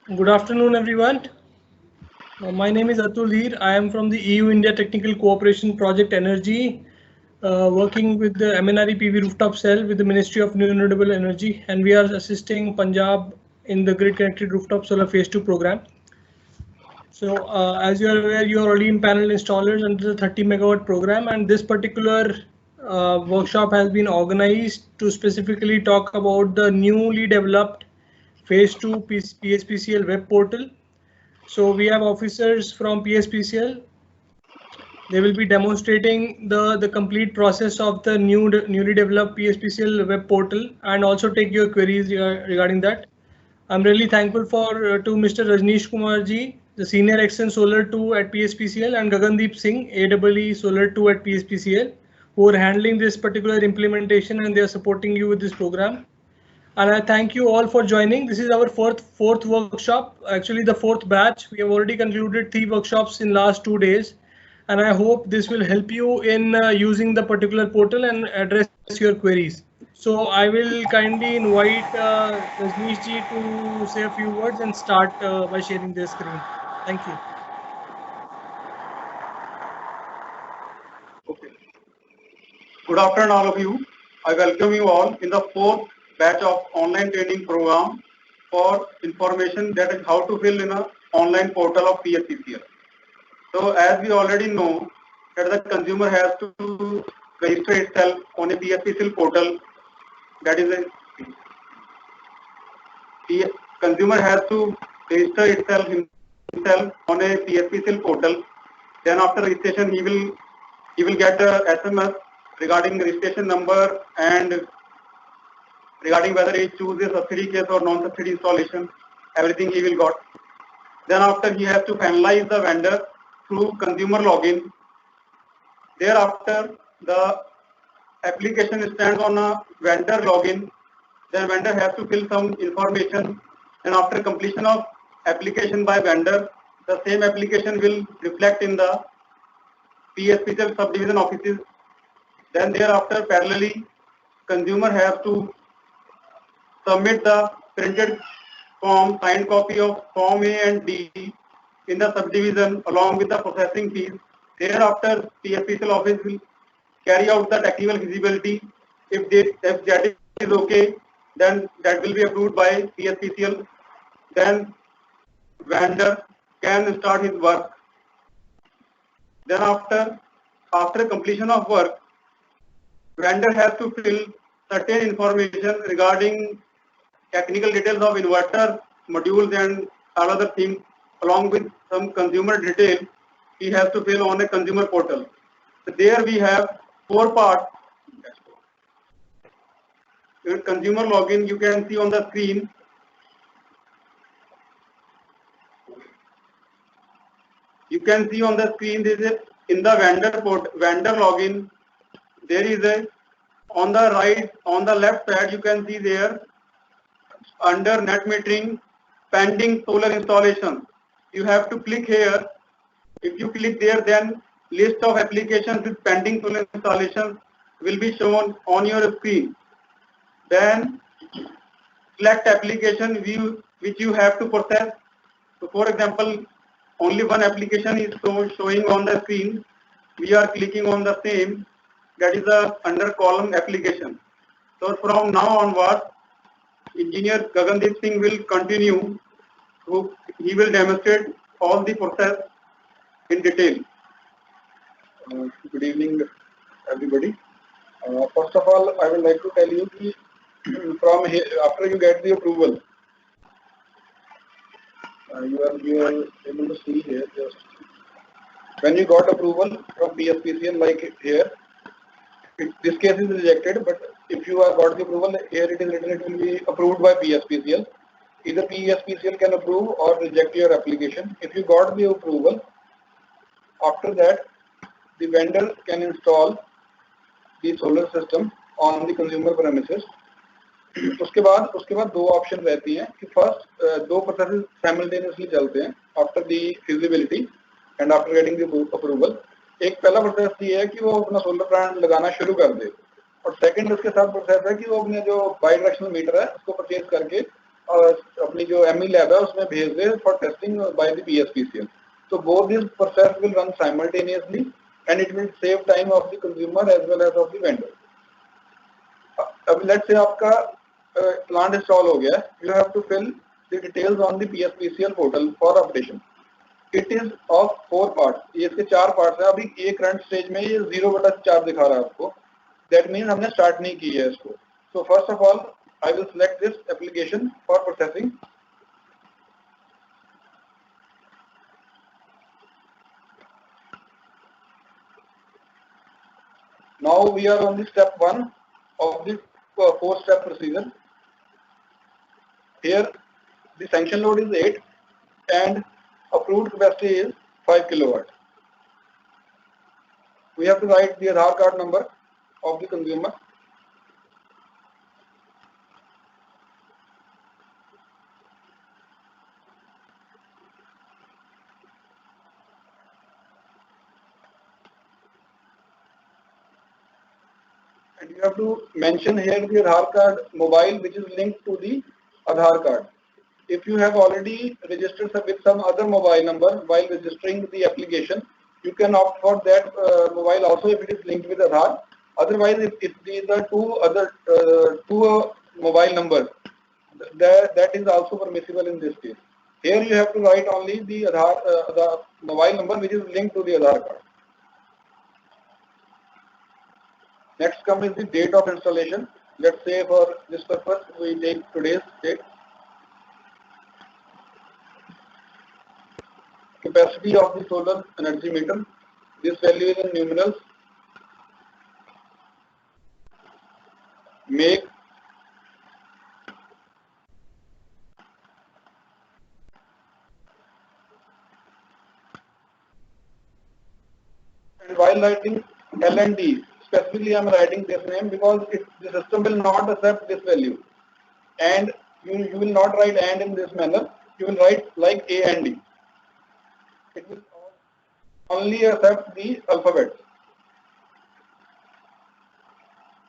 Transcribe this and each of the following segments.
Good afternoon, everyone. My name is Atul Heer. I am from the EU India Technical Cooperation Project Energy, working with the MNRE PV rooftop cell with the Ministry of New Renewable Energy, and we are assisting Punjab in the grid connected rooftop solar phase 2 program. So, as you are aware, you are already in panel installers under the 30 megawatt program, and this particular workshop has been organized to specifically talk about the newly developed phase 2 PSPCL web portal. So we have officers from PSPCL. They will be demonstrating the complete process of the newly developed PSPCL web portal and also take your queries regarding that. I'm really thankful to Mr. Rajneesh Kumar ji, the Senior Excellent Solar 2 at PSPCL, and Gagandeep Singh, AEE Solar 2 at PSPCL, who are handling this particular implementation and they are supporting you with this program. And I thank you all for joining. This is our fourth workshop, actually the fourth batch. We have already concluded 3 workshops in last 2 days, and I hope this will help you in using the particular portal and address your queries. So I will kindly invite Rajneesh ji to say a few words and start by sharing their screen. Thank you. Okay. Good afternoon, all of you. I welcome you all in the fourth batch of online training program for information that is how to fill in an online portal of PSPCL. So as we already know that the consumer has to register itself on a PSPCL portal, that is consumer has to register itself himself on a PSPCL portal. Then after registration he will get a SMS regarding registration number and regarding whether he chooses subsidy case or non-subsidy installation, everything he will got. Then after he has to finalize the vendor through consumer login. Thereafter the application stands on a vendor login. Then vendor has to fill some information, and after completion of application by vendor, the same application will reflect in the PSPCL subdivision offices. Then thereafter parallelly consumer has to submit the printed form, signed copy of form A and D in the subdivision along with the processing fees. Thereafter PSPCL office will carry out the technical feasibility. If that is okay, then that will be approved by PSPCL. Then vendor can start his work. Then after completion of work, vendor has to fill certain information regarding technical details of inverter, modules and all other things along with some consumer detail he has to fill on a consumer portal. So there we have 4 parts. In consumer login, you can see on the screen. You can see on the screen there is in the vendor login. There is a on the right, on the left side, you can see there under net metering pending solar installation. You have to click here. If you click there, then list of applications with pending solar installation will be shown on your screen. Then select application view which you have to process. So for example, only one application is showing on the screen. We are clicking on the same, that is the under column application. So from now onwards, engineer Gagandeep Singh will continue. He will demonstrate all the process in detail. Good evening, everybody. First of all, I would like to tell you from here, after you get the approval, you are able to see here just when you got approval from PSPCL, like here. This case is rejected, but if you have got the approval, here it is written it will be approved by PSPCL. Either PSPCL can approve or reject your application. If you got the approval, after that the vendor can install the solar system on the consumer premises. उसके बाद दो option रहती हैं कि first दो process simultaneously चलते हैं after the feasibility and after getting the approval. एक पहला प्रोसेस ये है कि वो अपना सोलर प्लांट लगाना शुरू कर दे, और सेकंड उसके साथ प्रोसेस है कि वो अपने जो बाई डायरेक्शनल मीटर है उसको परचेज करके अपनी जो ME lab है उसमें भेज दे for testing by the PSPCL. So both these process will run simultaneously and it will save time of the consumer as well as of the vendor. अब let's say आपका plant install हो गया, you have to fill the details on the PSPCL portal for updation. It is of 4 parts. ये इसके 4 parts हैं. अभी ये current stage में ये 0/4 दिखा रहा है आपको. That means हमने start नहीं की है इसको. So first of all, I will select this application for processing. Now we are on the step 1 of the 4-step procedure. Here the sanction load is 8 and approved capacity is 5 kilowatt. We have to write the Aadhaar card number of the consumer. And you have to mention here the Aadhaar card mobile which is linked to the Aadhaar card. If you have already registered with some other mobile number while registering the application, you can opt for that mobile also if it is linked with Aadhaar. Otherwise, if these are two mobile numbers, that is also permissible in this case. Here you have to write only the Aadhaar, the mobile number which is linked to the Aadhaar card. Next comes the date of installation. Let's say for this purpose we take today's date. Capacity of the solar energy meter. This value is in numerals. Make. And while writing L&D, specifically I am writing this name because the system will not accept this value. And you will not write AND in this manner. You will write like A and D. It will only accept the alphabet.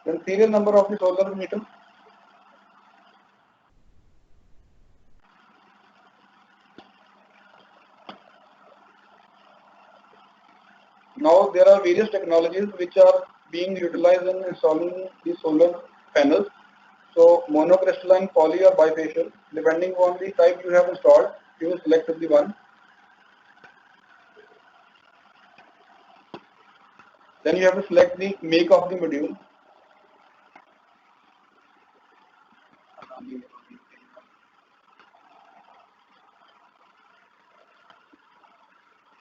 Then serial number of the solar meter. Now there are various technologies which are being utilized in installing the solar panels. So monocrystalline, poly or bifacial, depending on the type you have installed, you will select the one. Then you have to select the make of the module.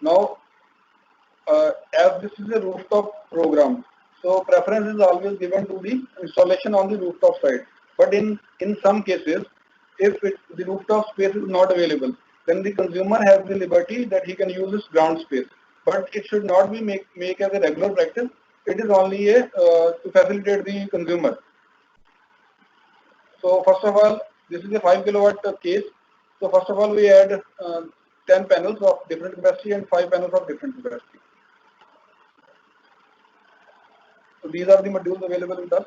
Now, as this is a rooftop program, so preference is always given to the installation on the rooftop side. But in some cases, if the rooftop space is not available, then the consumer has the liberty that he can use this ground space. But it should not be make as a regular practice. It is only a to facilitate the consumer. So first of all, this is a 5 kilowatt case. So first of all, we add 10 panels of different capacity and 5 panels of different capacity. So these are the modules available with us.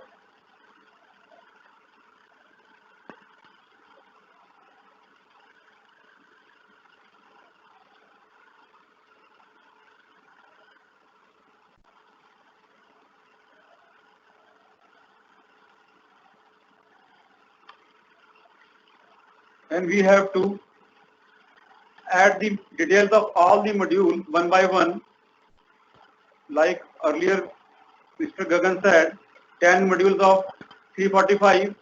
And we have to add the details of all the modules one by one. Like earlier Mr. Gagan said, 10 modules of 345,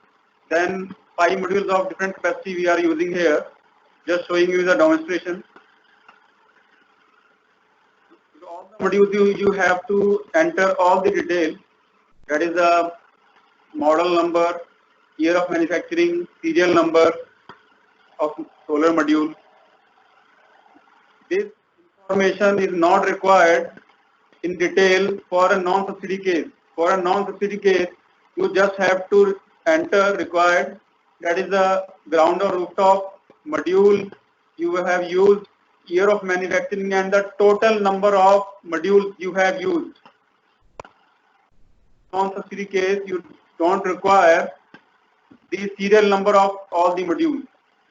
then 5 modules of different capacity we are using here. Just showing you the demonstration. So all the modules you have to enter all the details. That is the model number, year of manufacturing, serial number of solar module. This information is not required in detail for a non-subsidy case. For a non-subsidy case, you just have to enter required, that is the ground or rooftop module you have used, year of manufacturing and the total number of modules you have used. Non-subsidy case, you don't require the serial number of all the modules.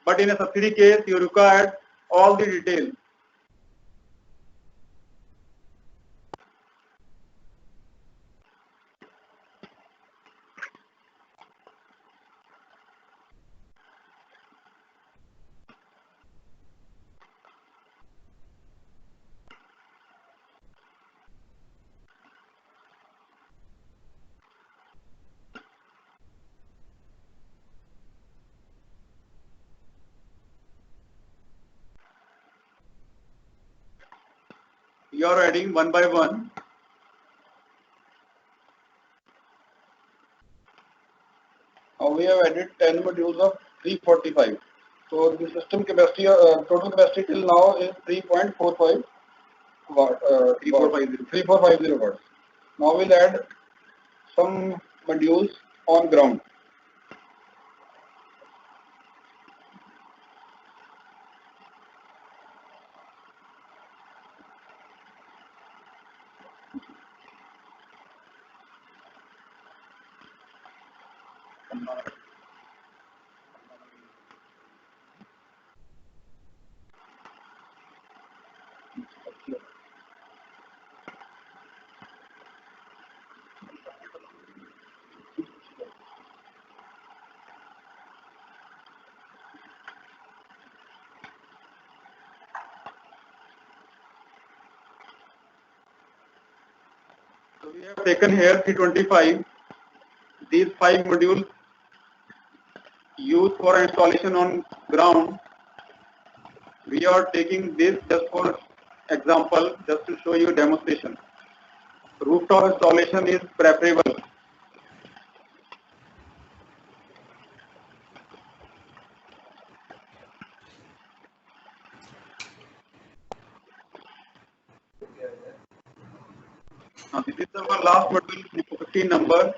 but in a subsidy case, you required all the details. You are adding one by one. Now we have added 10 modules of 345. So the system capacity, total capacity till now is 3.45 watt, 3450 watts. Now we'll add some modules on ground. So we have taken here 325. These 5 modules used for installation on ground. We are taking this just for example, just to show you demonstration. Rooftop installation is preferable. Now this is our last module, 15 number.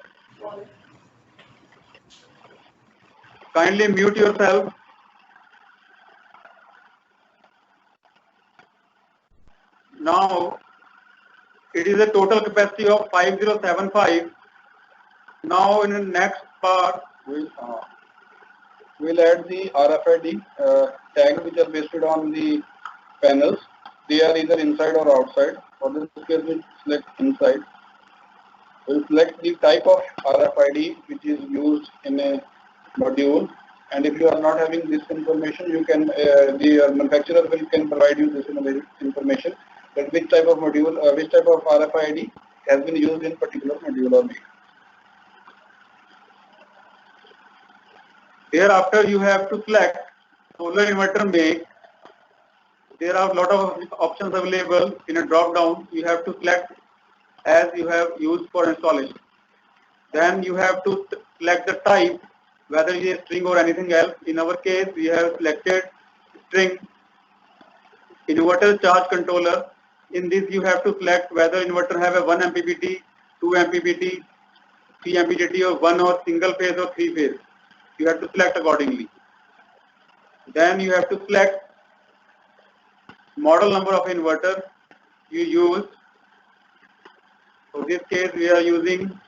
Kindly mute yourself. Now it is a total capacity of 5075. Now in the next part, we'll add the RFID tags which are based on the panels. They are either inside or outside. For this case, we'll select inside. We'll select the type of RFID which is used in a module. And if you are not having this information, you can the manufacturer can provide you this information that which type of module, which type of RFID has been used in particular module or make. Thereafter, you have to select solar inverter make. There are a lot of options available in a drop down. You have to select as you have used for installation. Then you have to select the type, whether it is string or anything else. In our case, we have selected string. Inverter charge controller. In this, you have to select whether inverter have a 1 MPPT, 2 MPPT, 3 MPPT, or 1 or single phase or 3 phase. You have to select accordingly. Then you have to select model number of inverter you use. For this case, we are using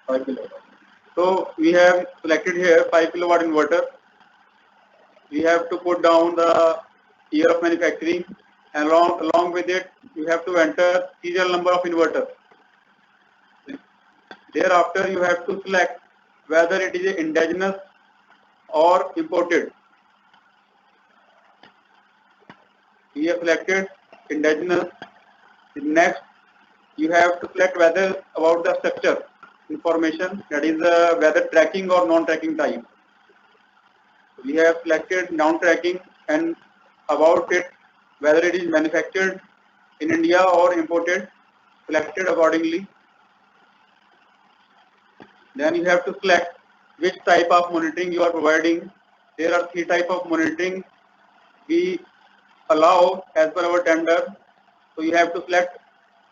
5 kilowatt. So we have selected here 5 kilowatt inverter. We have to put down the year of manufacturing, and along with it, you have to enter serial number of inverter. Thereafter, you have to select whether it is indigenous or imported. We have selected indigenous. Next, you have to select whether about the structure information, that is whether tracking or non-tracking type. We have selected non-tracking, and about it, whether it is manufactured in India or imported, selected accordingly. Then you have to select which type of monitoring you are providing. There are 3 types of monitoring we allow as per our tender. So you have to select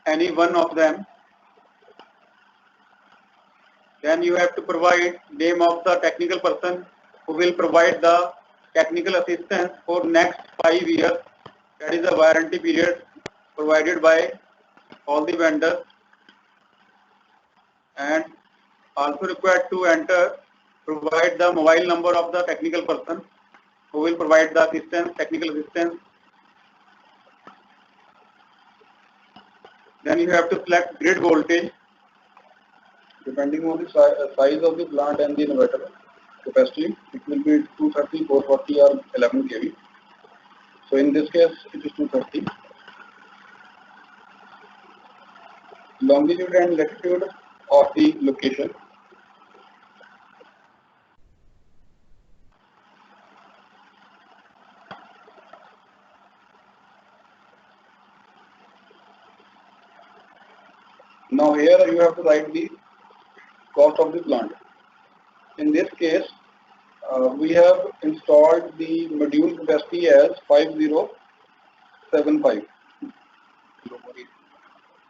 any one of them. Then you have to provide name of the technical person who will provide the technical assistance for next 5 years. That is the warranty period provided by all the vendors, and also required to provide the mobile number of the technical person who will provide the technical assistance. Then you have to select grid voltage. Depending on the size of the plant and the inverter capacity, it will be 230, 440 or 11 kV. So in this case, it is 230. Longitude and latitude of the location. Now here you have to write the cost of the plant. In this case, we have installed the module capacity as 5075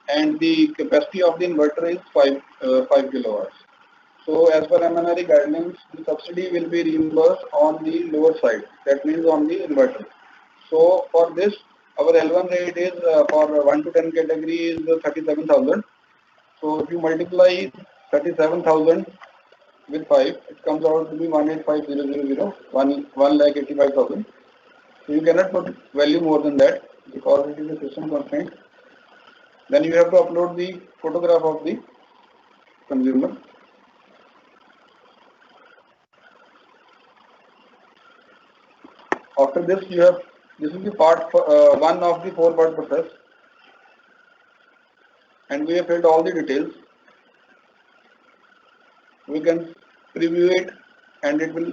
and the capacity of the inverter is 5 kilowatts. So as per MNRE guidelines, the subsidy will be reimbursed on the lower side, that means on the inverter. So for this, our L1 rate is for 1 to 10 category is 37,000. So if you multiply 37,000 with 5, it comes out to be 185,000, 1,85,000. So you cannot put value more than that because it is a system constraint. Then you have to upload the photograph of the consumer. After this, this is the part 1 of the 4-part process, and we have filled all the details. We can preview it, and it will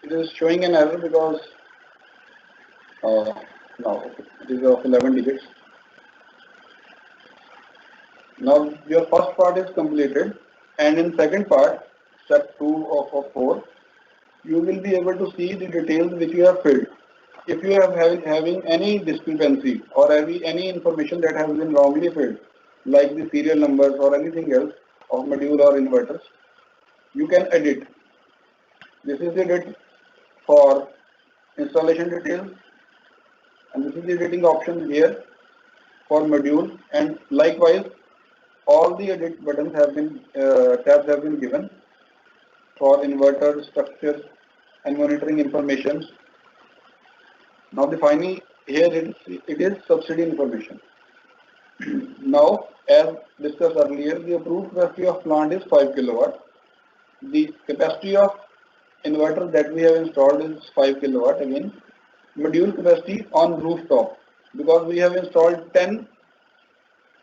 it is showing an error because now it is of 11 digits. Now your first part is completed, and in second part, step 2 of 4, you will be able to see the details which you have filled. If you are having any discrepancy or any information that has been wrongly filled, like the serial numbers or anything else of module or inverters, you can edit. This is the edit for installation details, and this is the editing option here for module, and likewise all the edit buttons have been tabs have been given for inverter, structure and monitoring information. Now the final here it is subsidy information. Now as discussed earlier, the approved capacity of plant is 5 kilowatt. The capacity of inverter that we have installed is 5 kilowatt again. Module capacity on rooftop, because we have installed 10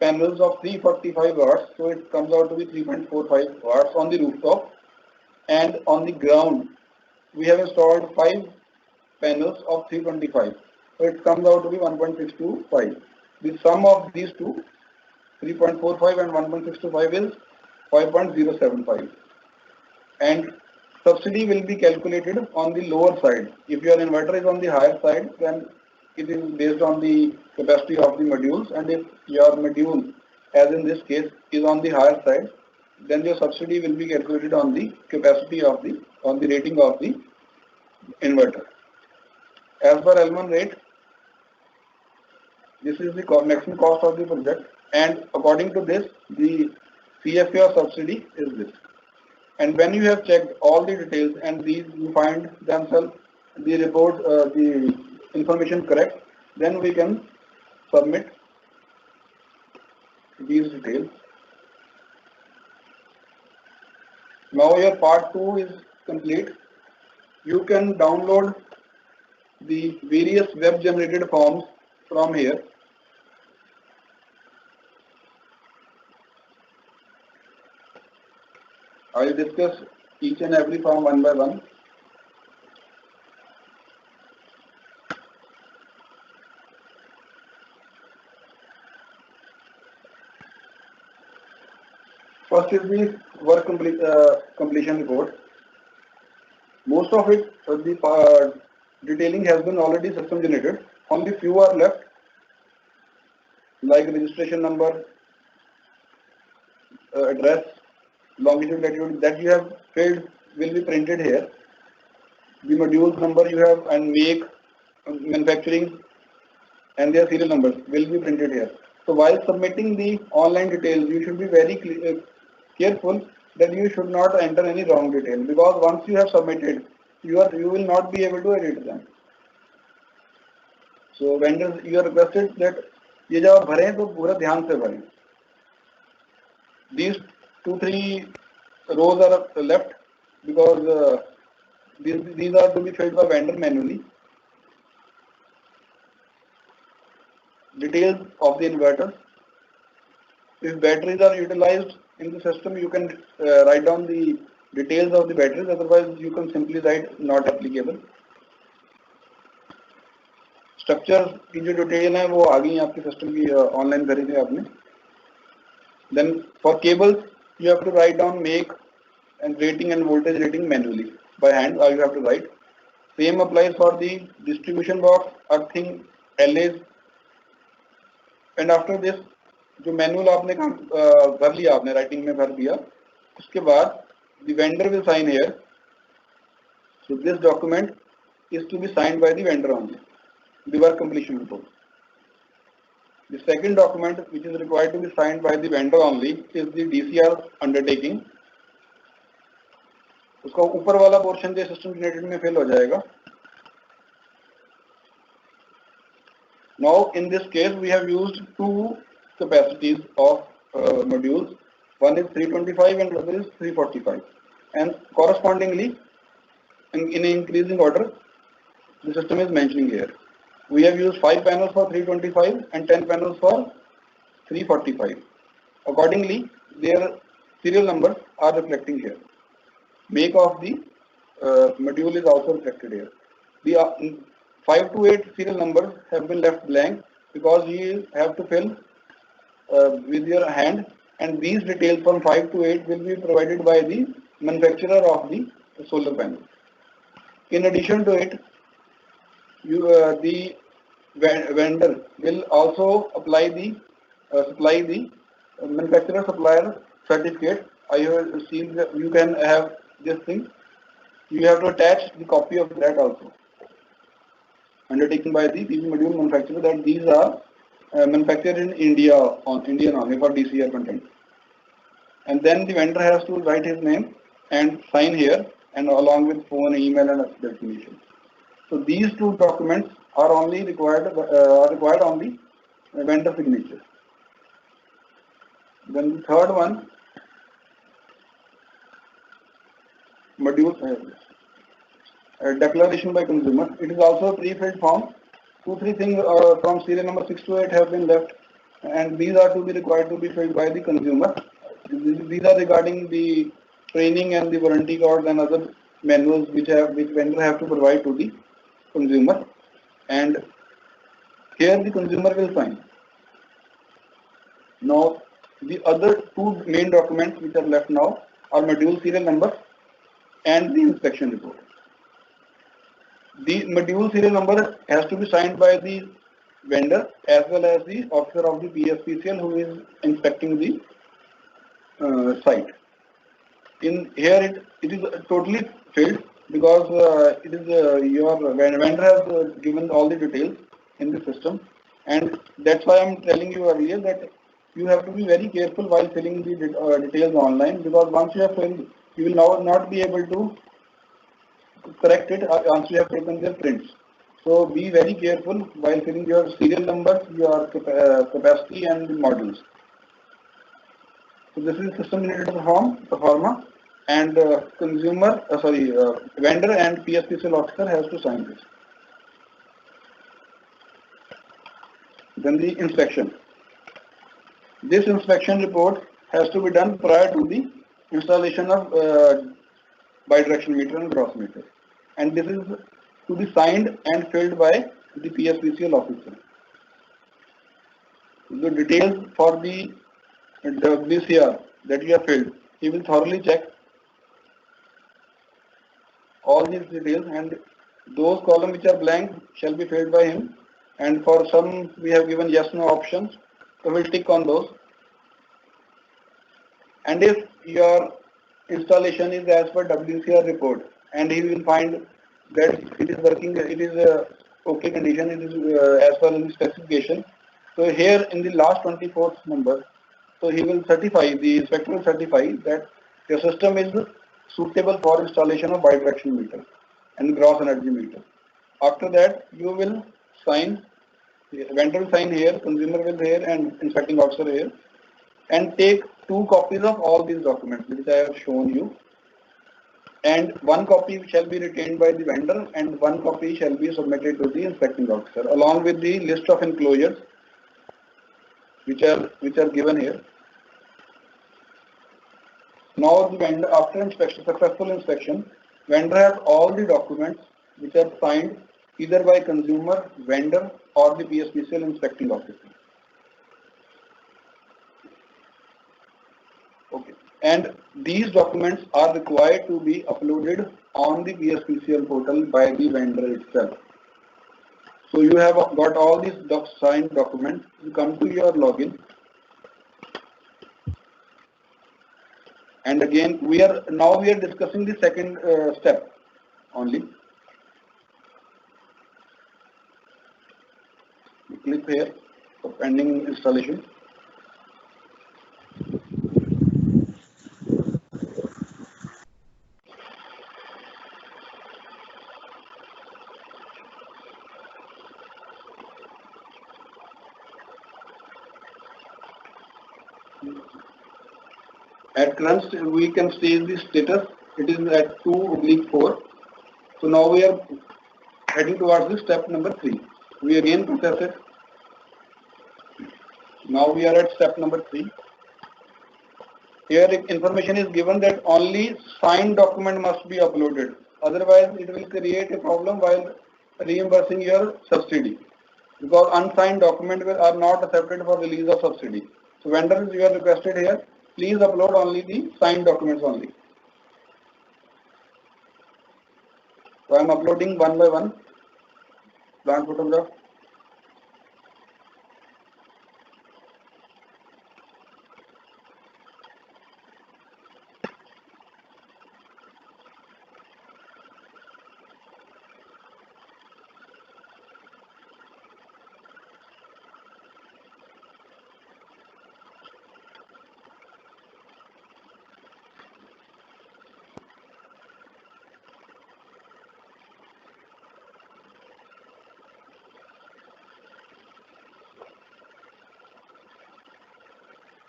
panels of 345 watts, so it comes out to be 3.45 watts on the rooftop, and on the ground we have installed 5 panels of 325, so it comes out to be 1.625. The sum of these two, 3.45 and 1.625, is 5.075, and subsidy will be calculated on the lower side. If your inverter is on the higher side, then it is based on the capacity of the modules, and if your module, as in this case, is on the higher side, then your subsidy will be calculated on the capacity of on the rating of the inverter. As per L1 rate, this is the maximum cost of the project, and according to this, the CFA or subsidy is this. And when you have checked all the details and these you find themselves the report, the information correct, then we can submit these details. Now your part 2 is complete. You can download the various web generated forms from here. I will discuss each and every form one by one. First is the work completion report. Most of it, the detailing has been already system generated. Only few are left, like registration number, address, longitude, latitude, that you have filled will be printed here. the modules number you have and make, manufacturing, and their serial numbers will be printed here. So while submitting the online details, you should be very careful that you should not enter any wrong detail, because once you have submitted, you will not be able to edit them. So vendors, you are requested that ये जब आप भरें तो पूरा ध्यान से भरें. These 2-3 rows are left because these are to be filled by vendor manually. Details of the inverters. If batteries are utilized in the system, you can write down the details of the batteries. Otherwise, you can simply write not applicable. Structure की जो detail है वो आ गई आपके system की online करी थी आपने. Then for cables, you have to write down make and rating and voltage rating manually by hand. You have to write. Same applies for the distribution box, earthing, LAs. And after this, जो manual आपने काम भर लिया, आपने writing में भर दिया, उसके बाद the vendor will sign here. So this document is to be signed by the vendor only. The work completion report. The second document which is required to be signed by the vendor only is the DCR undertaking. उसका ऊपर वाला portion जो system generated में fail हो जाएगा. Now in this case we have used two capacities of modules. One is 325 and other is 345. And correspondingly, in increasing order, the system is mentioning here. We have used 5 panels for 325 and 10 panels for 345. Accordingly, their serial numbers are reflecting here. Make of the module is also reflected here. The 5 to 8 serial numbers have been left blank because you have to fill with your hand, and these details from 5 to 8 will be provided by the manufacturer of the solar panel. In addition to it, the vendor will also apply the supply the manufacturer supplier certificate. I have seen that you can have this thing. You have to attach the copy of that also. Undertaken by the PV module manufacturer that these are manufactured in India on Indian only for DCR content. And then the vendor has to write his name and sign here, and along with phone, email, and destination. So these two documents are only required on the vendor signature. Then the third one, module declaration by consumer. It is also a pre-filled form. 2-3 things from serial number 6 to 8 have been left, and these are to be required to be filled by the consumer. These are regarding the training and the warranty cards and other manuals which vendor have to provide to the consumer, and here the consumer will sign. Now the other two main documents which are left now are module serial number and the inspection report. The module serial number has to be signed by the vendor as well as the officer of the PSPCL who is inspecting the site. In here it is totally filled because it is your vendor has given all the details in the system, and that's why I'm telling you earlier that you have to be very careful while filling the details online, because once you have filled, you will now not be able to correct it once you have taken their prints. So be very careful while filling your serial numbers, your capacity, and the modules. So this is system generated form, and vendor and PSPCL officer has to sign this. Then the inspection. This inspection report has to be done prior to the installation of bidirectional meter and gross meter, and this is to be signed and filled by the PSPCL officer. The details for the WCR that you have filled, he will thoroughly check all these details, and those columns which are blank shall be filled by him, and for some we have given yes no options, so we'll tick on those. And if your installation is as per WCR report and he will find that it is working, it is okay condition, it is as per the specification. So here in the last 24th number, so he will certify, the inspector will certify that your system is suitable for installation of bidirectional meter and gross energy meter. After that, you will sign, vendor will sign here, consumer will here, and inspecting officer here, and take 2 copies of all these documents which I have shown you, and 1 copy shall be retained by the vendor and 1 copy shall be submitted to the inspecting officer along with the list of enclosures which are given here. Now the vendor, after inspection, successful inspection, vendor has all the documents which are signed either by consumer, vendor, or the PSPCL inspecting officer. Okay. And these documents are required to be uploaded on the PSPCL portal by the vendor itself. So you have got all these signed documents. You come to your login. And again, we are discussing the second step only. Click here for pending installation. At current, we can see the status. It is at 2/4. So now we are heading towards the step number 3. We again process it. Now we are at step number 3. Here information is given that only signed document must be uploaded. Otherwise, it will create a problem while reimbursing your subsidy, because unsigned documents are not accepted for release of subsidy. So vendors, you are requested here, please upload only the signed documents only. So I am uploading one by one. Plant photograph.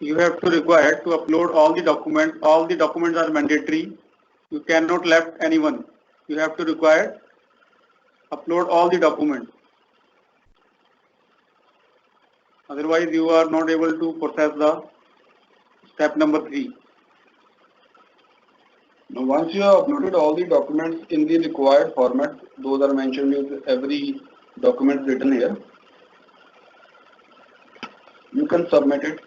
You have to require to upload all the documents. All the documents are mandatory. You cannot left anyone. You have to require upload all the documents. Otherwise, you are not able to process the step number 3. Now, once you have uploaded all the documents in the required format, those are mentioned with every document written here, you can submit it.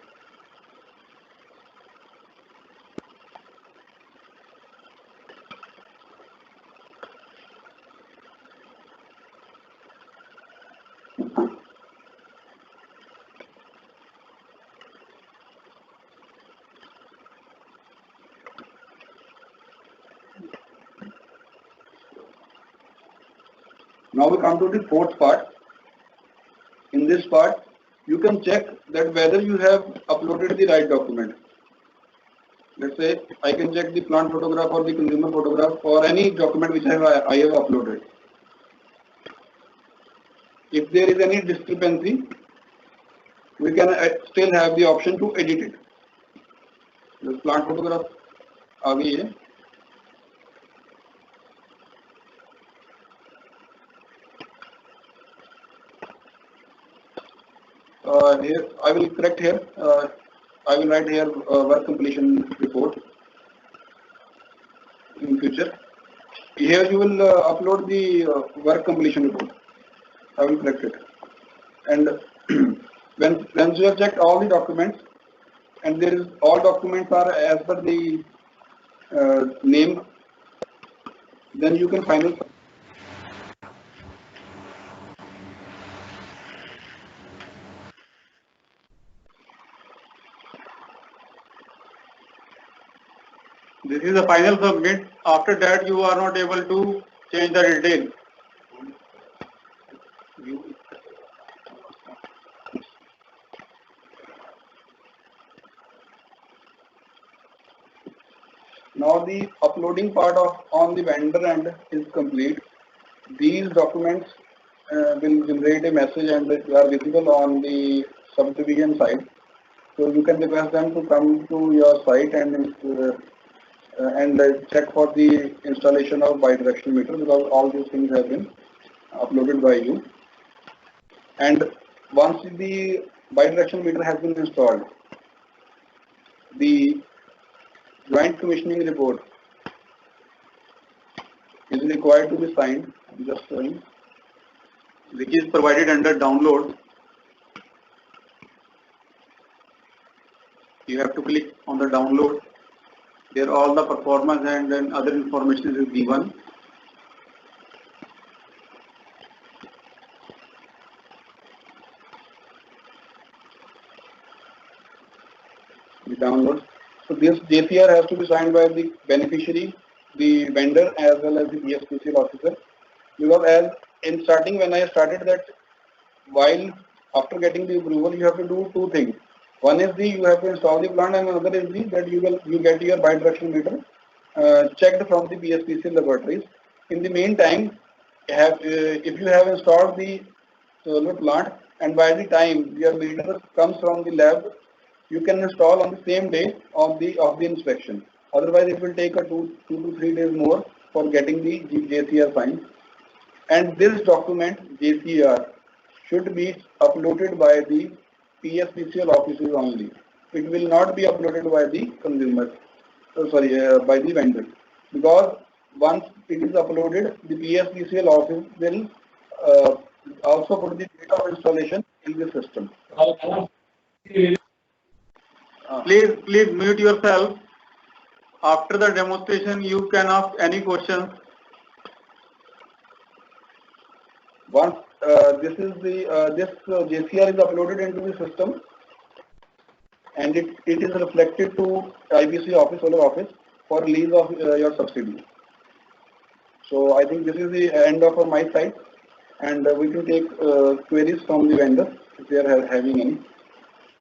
Now we come to the 4th part. In this part, you can check that whether you have uploaded the right document. Let's say I can check the plant photograph or the consumer photograph or any document which I have uploaded. If there is any discrepancy, we can still have the option to edit it. The plant photograph आ गई है. Here I will correct here. I will write here work completion report. In future, here you will upload the work completion report. I will correct it. And when you have checked all the documents, and there is all documents are as per the name, then you can finally. This is the final submit. After that, you are not able to change the detail. Now the uploading part of on the vendor end is complete. These documents will generate a message and they are visible on the subdivision side. So you can request them to come to your site and check for the installation of bidirectional meter, because all these things have been uploaded by you. And once the bidirectional meter has been installed, the joint commissioning report is required to be signed, just showing, which is provided under download. You have to click on the download. There all the performance and then other information is given. the download. So this JCR has to be signed by the beneficiary, the vendor, as well as the PSPCL officer. Because as in starting, when I started that, while after getting the approval, you have to do two things. One is you have to install the plant, and another is that you get your bidirectional meter checked from the PSPCL laboratories. In the meantime, if you have installed the solar plant, and by the time your meter comes from the lab, you can install on the same day of the inspection. Otherwise, it will take 2 to 3 days more for getting the JCR signed. And this document, JCR, should be uploaded by the PSPCL offices only. It will not be uploaded by the consumer, by the vendor. Because once it is uploaded, the PSPCL office will also put the date of installation in the system. Please mute yourself. After the demonstration, you can ask any questions. Once this JCR is uploaded into the system, and it is reflected to IBC office, solar office, for release of your subsidy. So I think this is the end of my side, and we can take queries from the vendor if they are having any.